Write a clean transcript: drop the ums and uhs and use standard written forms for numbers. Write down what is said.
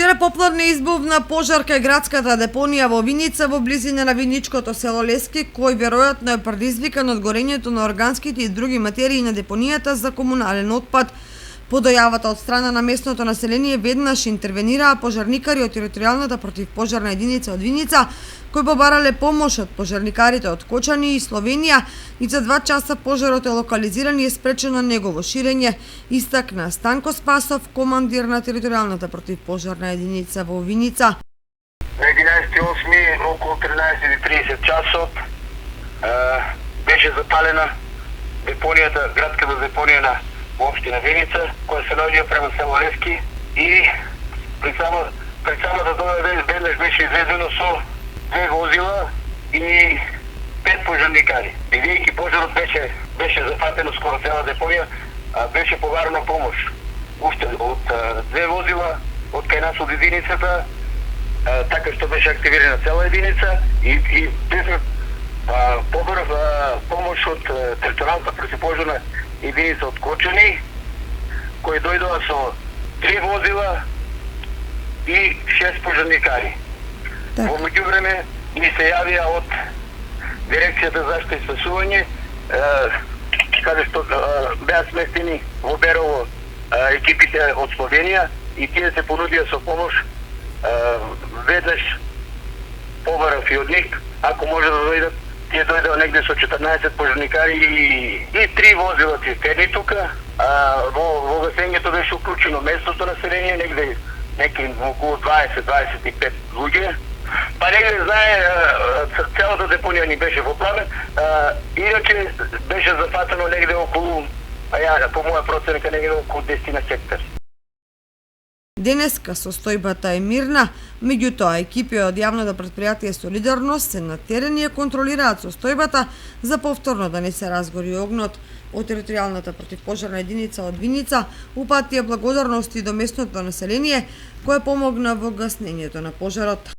Вчера попладне избувна пожар кај градската депонија во Виница во близина на виничкото село Лески, кој веројатно е предизвикан од горењето на органските и други материи на депонијата за комунален отпад. По дојавата од страна на местното население веднаш интервенираа пожарникари од територијалната противпожарна единица од Виница, кои побарале помош од пожарникарите од Кочани и Словенија и за 2 часа пожарот е локализиран и е спречено негово ширење, истакна Станко Спасов, командир на територијалната противпожарна единица во Виница. На 11.8. околу 13:30 часот беше запалена депонијата, градската депонија на општина Виница, која се наоѓа према село Лески и пред самата доја веднаш беше изведено со 2 возила и 5 пожарникари. Бидејќи пожарот беше зафатено скоро цела депонија, беше побарана помош. Уште од 2 возила од кај нас од единицата, така што беше активирана цела единица и беше побарав помош од територијалната противпожарна единица од Кочани, кои дојдоа со 3 возила и 6 пожарникари. Во меѓувреме ни се јавија од дирекцијата за заштита и спасување, каде што беа сместени во Берово екипите од Словенија и тие се понудија со помош. Веднаш побарав и од нив, ако може да дојдат. Тие дојдоа негде со 14 пожарникари и 3 возила цистерни тука. Во гасењето беше уклучено местното население, негде околу 20-25 луѓе. Па негде знае, целата депонија ни беше во пламен, иначе беше зафатено негде околу, по моја проценка, негде околу 10 хектари. Денеска состојбата е мирна, меѓутоа екипи од јавното претпријатие Солидарност се на терен и ја контролираат состојбата за повторно да не се разгори огнот. Од територијалната противпожарна единица од Виница упатија благодарности до местното население кое помогна во гаснењето на пожарот.